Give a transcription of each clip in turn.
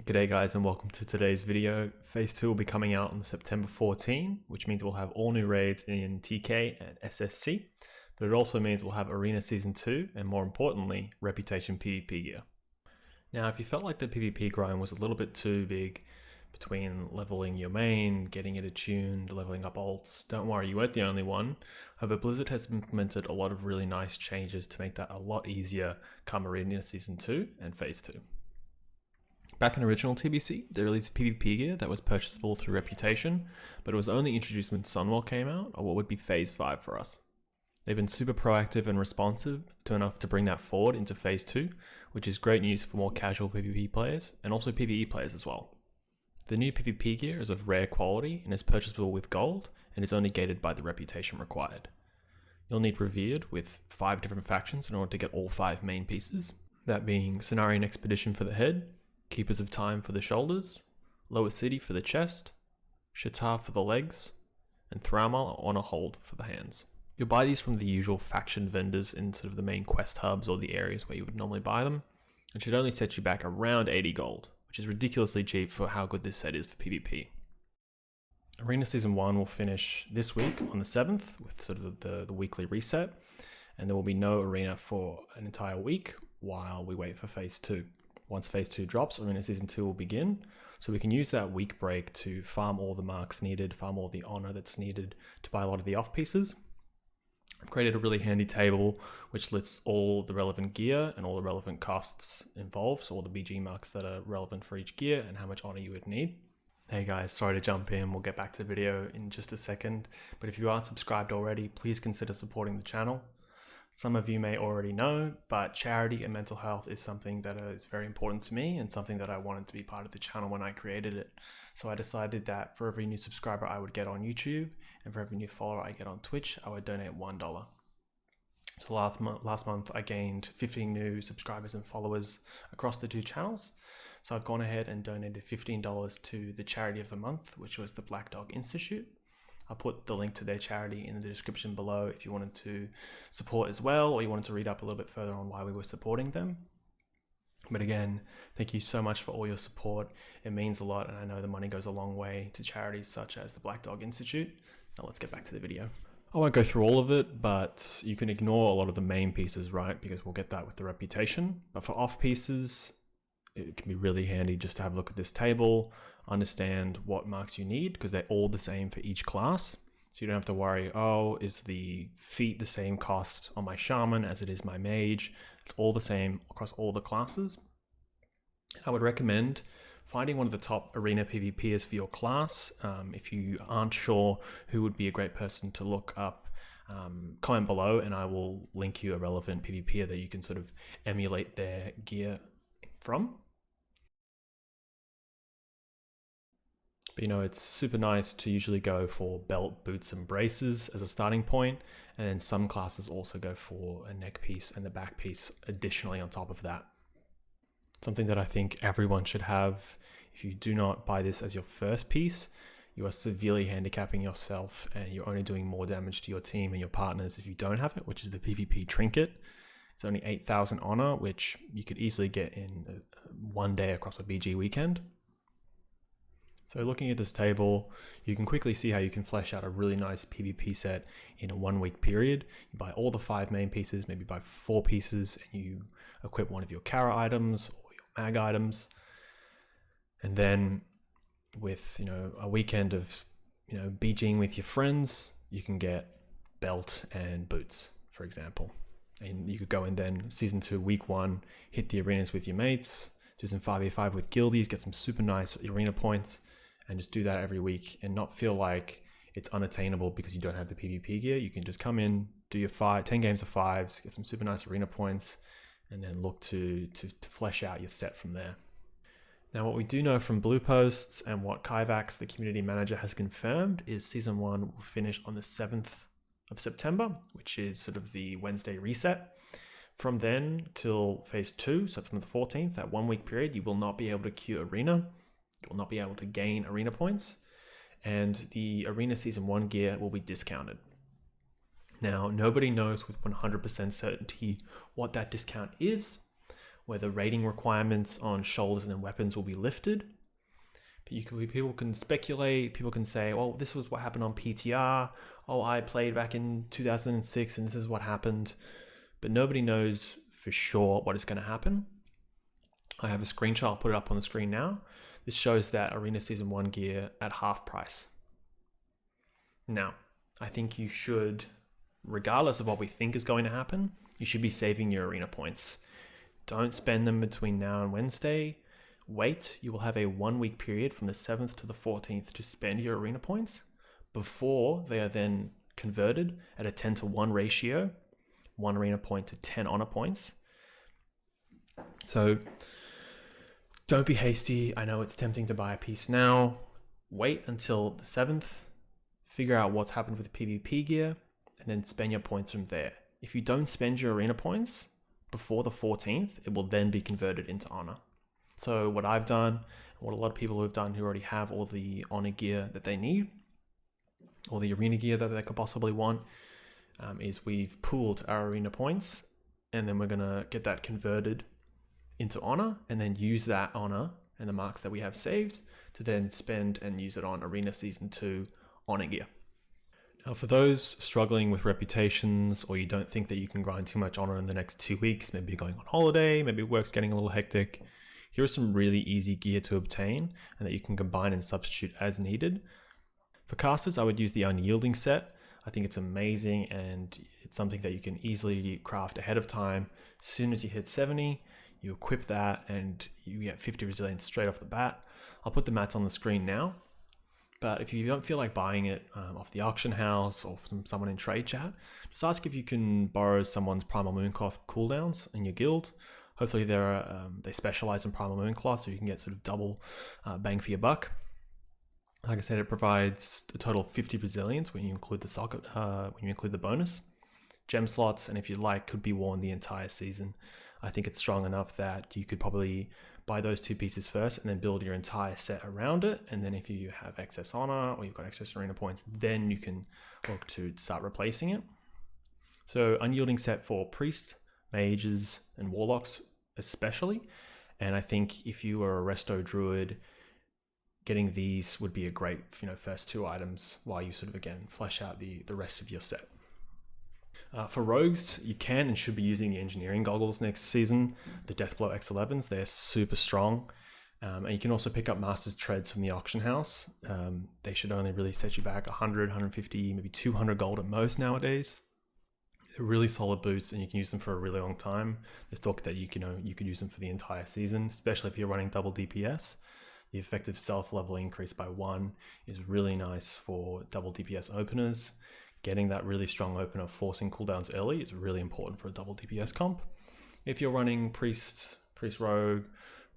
G'day guys and welcome to today's video. Phase 2 will be coming out on September 14, which means we'll have all new raids in TK and SSC, but it also means we'll have Arena Season 2 and more importantly, Reputation PvP gear. Now if you felt like the PvP grind was a little bit too big between leveling your main, getting it attuned, leveling up ults, don't worry, you weren't the only one. However, Blizzard has implemented a lot of really nice changes to make that a lot easier come Arena Season 2 and Phase 2. Back in original TBC, they released PvP gear that was purchasable through Reputation, but it was only introduced when Sunwell came out, or what would be Phase 5 for us. They've been super proactive and responsive to enough to bring that forward into Phase 2, which is great news for more casual PvP players, and also PvE players as well. The new PvP gear is of rare quality and is purchasable with gold, and is only gated by the reputation required. You'll need Revered with 5 different factions in order to get all 5 main pieces, that being Cenarian Expedition for the head, Keepers of Time for the shoulders, Lower City for the chest, Shatar for the legs, and Thramal or Honor Hold for the hands. You'll buy these from the usual faction vendors in sort of the main quest hubs or the areas where you would normally buy them, and should only set you back around 80 gold, which is ridiculously cheap for how good this set is for PvP. Arena Season 1 will finish this week on the 7th with sort of the weekly reset, and there will be no arena for an entire week while we wait for Phase 2. Once Phase 2 drops, Arena Season 2 will begin, so we can use that week break to farm all the marks needed, farm all the honor that's needed to buy a lot of the off pieces. I've created a really handy table which lists all the relevant gear and all the relevant costs involved, so all the BG marks that are relevant for each gear and how much honor you would need. Hey guys, sorry to jump in, we'll get back to the video in just a second, but if you aren't subscribed already, please consider supporting the channel. Some of you may already know, but charity and mental health is something that is very important to me and something that I wanted to be part of the channel when I created it. So I decided that for every new subscriber I would get on YouTube and for every new follower I get on Twitch, I would donate $1. So last month I gained 15 new subscribers and followers across the 2 channels. So I've gone ahead and donated $15 to the charity of the month, which was the Black Dog Institute. I'll put the link to their charity in the description below if you wanted to support as well, or you wanted to read up a little bit further on why we were supporting them. But again, thank you so much for all your support. It means a lot, and I know the money goes a long way to charities such as the Black Dog Institute. Now let's get back to the video. I won't go through all of it, but you can ignore a lot of the main pieces, right? Because we'll get that with the reputation. But for off pieces, it can be really handy just to have a look at this table, understand what marks you need, because they're all the same for each class. So you don't have to worry, oh, is the feat the same cost on my shaman as it is my mage? It's all the same across all the classes. I would recommend finding one of the top arena PvPers for your class. If you aren't sure who would be a great person to look up, comment below and I will link you a relevant PvPer that you can sort of emulate their gear from. But you know, it's super nice to usually go for belt, boots, and braces as a starting point, and then some classes also go for a neck piece and the back piece additionally on top of that. Something that I think everyone should have. If you do not buy this as your first piece, you are severely handicapping yourself and you're only doing more damage to your team and your partners if you don't have it, which is the PvP Trinket. It's only 8,000 honor, which you could easily get in one day across a BG weekend. So looking at this table, you can quickly see how you can flesh out a really nice PvP set in a 1 week period. You buy all the 5 main pieces, maybe buy 4 pieces, and you equip one of your Kara items or your mag items. And then with, a weekend of, BGing with your friends, you can get belt and boots, for example. And you could go in then Season 2, Week 1, hit the arenas with your mates, do some 5v5 with guildies, get some super nice arena points, and just do that every week and not feel like it's unattainable because you don't have the PvP gear. You can just come in, do your 10 games of 5s, get some super nice arena points, and then look to flesh out your set from there. Now, what we do know from Blue Posts and what Kaivax, the community manager, has confirmed is Season 1 will finish on the 7th of September, which is sort of the Wednesday reset. From then till Phase 2, so from the 14th, that 1 week period, you will not be able to queue arena. You will not be able to gain arena points, and the Arena Season 1 gear will be discounted. Now, nobody knows with 100% certainty what that discount is. where the rating requirements on shoulders and weapons will be lifted. But people can speculate, people can say, well, this was what happened on PTR. Oh, I played back in 2006 and this is what happened. But nobody knows for sure what is going to happen. I have a screenshot, I'll put it up on the screen now. This shows that Arena Season 1 gear at half price. Now, I think you should, regardless of what we think is going to happen, you should be saving your arena points. Don't spend them between now and Wednesday. Wait, you will have a 1 week period from the 7th to the 14th to spend your arena points before they are then converted at a 10-to-1 ratio, 1 arena point to 10 honor points. So don't be hasty. I know it's tempting to buy a piece now. Wait until the 7th, figure out what's happened with the PvP gear, and then spend your points from there. If you don't spend your arena points before the 14th, it will then be converted into honor. So what I've done, what a lot of people have done who already have all the honor gear that they need, or the arena gear that they could possibly want, is we've pooled our arena points, and then we're gonna get that converted into honor, and then use that honor and the marks that we have saved to then spend and use it on Arena Season 2 honor gear. Now, for those struggling with reputations, or you don't think that you can grind too much honor in the next 2 weeks, maybe you're going on holiday, maybe work's getting a little hectic, here are some really easy gear to obtain and that you can combine and substitute as needed. For casters, I would use the Unyielding set. I think it's amazing, and it's something that you can easily craft ahead of time. As soon as you hit 70, you equip that and you get 50 resilience straight off the bat. I'll put the mats on the screen now, but if you don't feel like buying it off the auction house or from someone in trade chat, just ask if you can borrow someone's Primal Mooncloth cooldowns in your guild. Hopefully they specialize in Primal Mooncloth, so you can get sort of double bang for your buck. Like I said, it provides a total of 50 resilience when you include the socket, when you include the bonus. Gem slots, and if you like, could be worn the entire season. I think it's strong enough that you could probably buy those 2 pieces first and then build your entire set around it. And then if you have excess honor or you've got excess arena points, then you can look to start replacing it. So Unyielding set for priests, mages, and warlocks especially. And I think if you were a resto druid, getting these would be a great, first 2 items while you sort of, again, flesh out the rest of your set. For rogues, you can and should be using the engineering goggles next season, the Deathblow X11s. They're super strong. And you can also pick up Master's Treads from the auction house. They should only really set you back 100, 150, maybe 200 gold at most nowadays. They're really solid boots, and you can use them for a really long time. There's talk that you could use them for the entire season, especially if you're running double DPS. The effective stealth level increase by 1 is really nice for double DPS openers. Getting that really strong opener, forcing cooldowns early, is really important for a double DPS comp. If you're running priest rogue,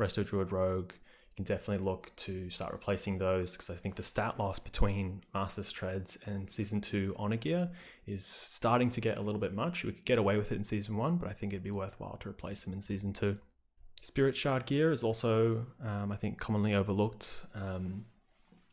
resto druid rogue, you can definitely look to start replacing those, because I think the stat loss between Master's Treads and Season 2 honor gear is starting to get a little bit much. We could get away with it in Season 1, but I think it'd be worthwhile to replace them in Season 2. Spirit Shard gear is also, I think, commonly overlooked.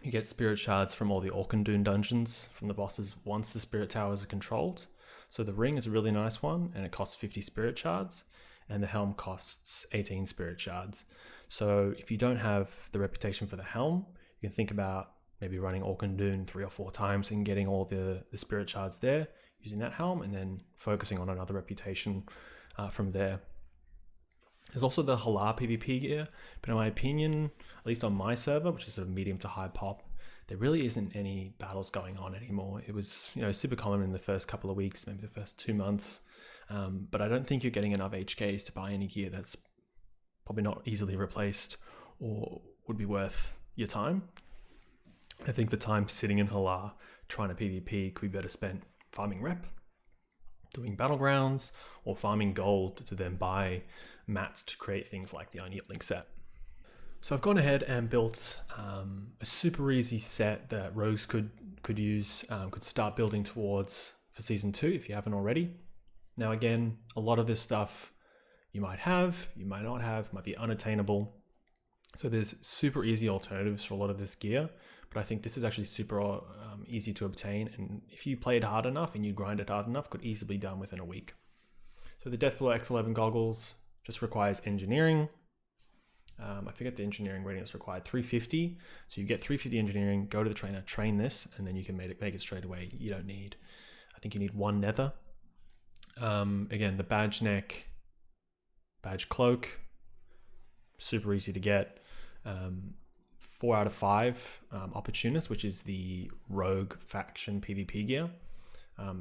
You get Spirit Shards from all the Orkandun dungeons from the bosses once the Spirit Towers are controlled. So the ring is a really nice one, and it costs 50 Spirit Shards, and the helm costs 18 Spirit Shards. So if you don't have the reputation for the helm, you can think about maybe running Orkandun 3 or 4 times and getting all the Spirit Shards there, using that helm, and then focusing on another reputation from there. There's also the Halar PvP gear, but in my opinion, at least on my server, which is a medium to high pop, there really isn't any battles going on anymore. It was, super common in the first couple of weeks, maybe the first 2 months, but I don't think you're getting enough HKs to buy any gear that's probably not easily replaced or would be worth your time. I think the time sitting in Halar trying to PvP could be better spent farming rep, doing battlegrounds, or farming gold to then buy mats to create things like the Unyielding set. So I've gone ahead and built a super easy set that rogues could use, could start building towards for Season 2 if you haven't already. Now again, a lot of this stuff you might have, you might not have, might be unattainable. So there's super easy alternatives for a lot of this gear, but I think this is actually super easy to obtain, and if you play it hard enough and you grind it hard enough, could easily be done within a week. So the Deathblow X11 Goggles, just requires engineering. I forget the engineering rating that's required, 350. So you get 350 engineering, go to the trainer, train this, and then you can make it straight away. You don't need, I think you need 1 nether. Again, the badge neck, badge cloak, super easy to get. 4 out of 5 opportunist, which is the rogue faction PvP gear.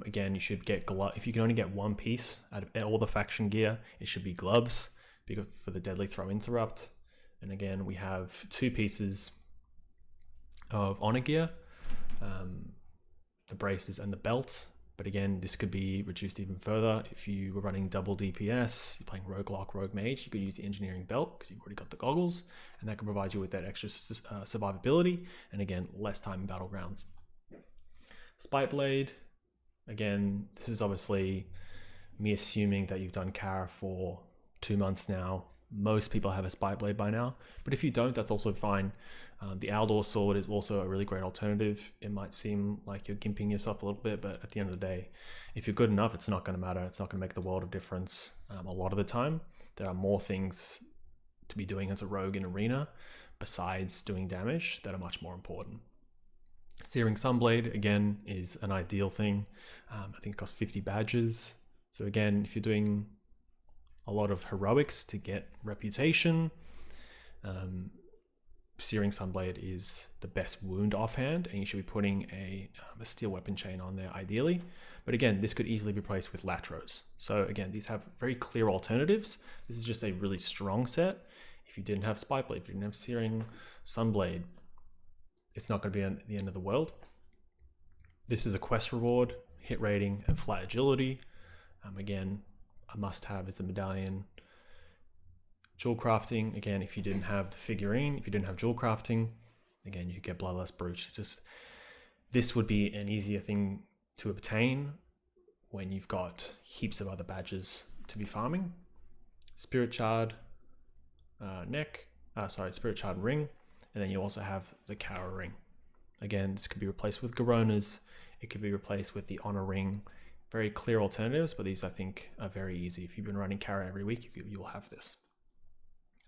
Again, you should get if you can only get 1 piece out of all the faction gear, it should be gloves because for the deadly throw interrupt. And again, we have 2 pieces of honor gear, the braces and the belt. But again, this could be reduced even further. If you were running double DPS, you're playing Rogue Lock, Rogue Mage, you could use the engineering belt because you've already got the goggles, and that can provide you with that extra survivability, and again, less time in battlegrounds. Spike Blade, again, this is obviously me assuming that you've done Kara for 2 months now. Most people have a Spike Blade by now, but if you don't, that's also fine. The Aldor sword is also a really great alternative. It might seem like you're gimping yourself a little bit, but at the end of the day, if you're good enough, it's not going to matter. It's not going to make the world of difference. A lot of the time, there are more things to be doing as a rogue in Arena besides doing damage that are much more important. Searing Sunblade, again, is an ideal thing. I think it costs 50 badges. So again, if you're doing a lot of heroics to get reputation, Searing Sunblade is the best wound offhand, and you should be putting a steel weapon chain on there ideally. But again, this could easily be replaced with Latros. So again, these have very clear alternatives. This is just a really strong set. If you didn't have Spike Blade, if you didn't have Searing Sunblade, it's not going to be the end of the world. This is a quest reward, hit rating, and flat agility. Again, a must-have is the medallion. Jewel crafting, again, if you didn't have the figurine, if you didn't have jewel crafting, again, you get Bloodlust Brooch. This would be an easier thing to obtain when you've got heaps of other badges to be farming. Spirit Shard Spirit Shard ring, and then you also have the Kara ring. Again, this could be replaced with Garonas. It could be replaced with the Honor ring. Very clear alternatives, but these I think are very easy. If you've been running Kara every week, you'll have this.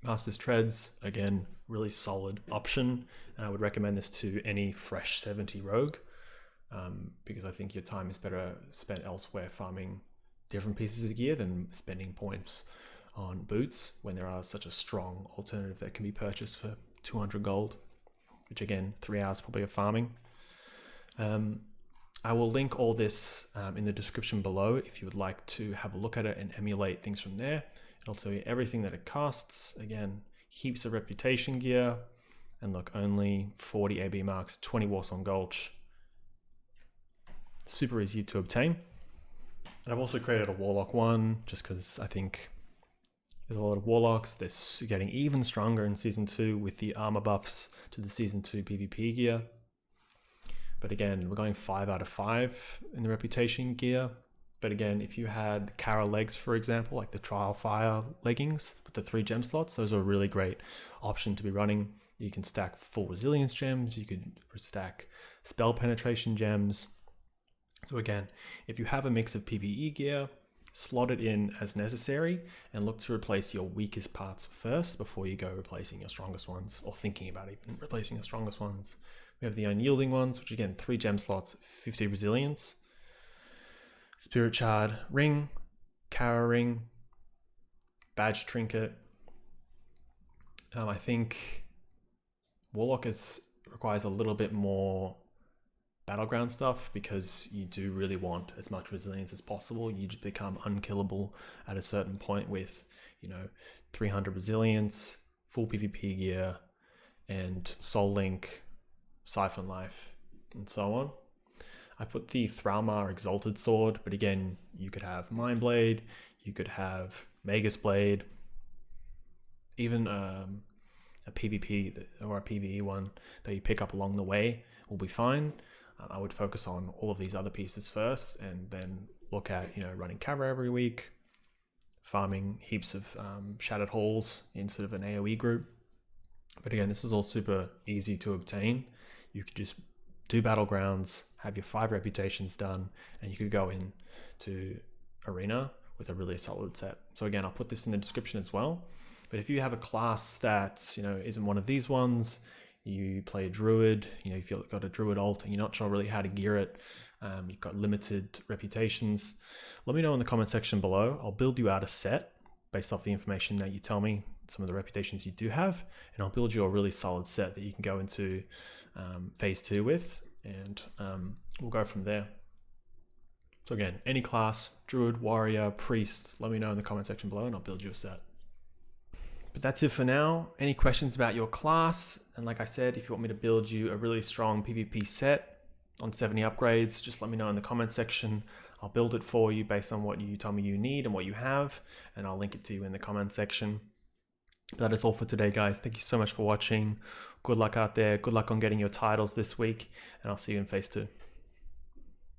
Master's Treads, again, really solid option, and I would recommend this to any fresh 70 rogue, because I think your time is better spent elsewhere farming different pieces of gear than spending points on boots when there are such a strong alternative that can be purchased for 200 gold, which again, 3 hours probably of farming. I will link all this in the description below if you would like to have a look at it and emulate things from there. It'll tell you everything that it costs. Again, heaps of reputation gear, and look, only 40 AB marks, 20 Warsong Gulch. Super easy to obtain. And I've also created a Warlock one just because I think there's a lot of Warlocks. They're getting even stronger in Season 2 with the armor buffs to the Season 2 PvP gear. But again, we're going 5 out of 5 in the reputation gear. But again, if you had Kara legs, for example, like the Trial Fire leggings with the 3 gem slots, those are a really great option to be running. You can stack full resilience gems, you could stack spell penetration gems. So again, if you have a mix of PvE gear, slot it in as necessary and look to replace your weakest parts first before you go replacing your strongest ones, or thinking about even replacing your strongest ones. We have the unyielding ones, which again, 3 gem slots, 50 resilience. Spirit Shard ring, Kara ring, badge trinket. I think Warlock requires a little bit more battleground stuff because you do really want as much resilience as possible. You just become unkillable at a certain point with, 300 resilience, full PvP gear, and Soul Link, Siphon Life, and so on. I put the Thralmar Exalted Sword, but again, you could have Mind Blade, you could have Magus Blade, even a PvP or a PvE one that you pick up along the way will be fine. I would focus on all of these other pieces first, and then look at running Kara every week, farming heaps of Shattered Halls in sort of an AoE group. But again, this is all super easy to obtain. You could just do battlegrounds, have your 5 reputations done, and you could go in to Arena with a really solid set. So again, I'll put this in the description as well. But if you have a class that, you know, isn't one of these ones, you play a druid, you know, if you've got a druid alt and you're not sure really how to gear it, you've got limited reputations, let me know in the comment section below. I'll build you out a set based off the information that you tell me, some of the reputations you do have, and I'll build you a really solid set that you can go into phase 2 with, and we'll go from there. So again, any class, druid, warrior, priest, let me know in the comment section below and I'll build you a set. But that's it for now. Any questions about your class? And like I said, if you want me to build you a really strong PvP set on 70 upgrades, just let me know in the comment section. I'll build it for you based on what you tell me you need and what you have, and I'll link it to you in the comment section. But that is all for today, guys. Thank you so much for watching. Good luck out there. Good luck on getting your titles this week, and I'll see you in phase 2.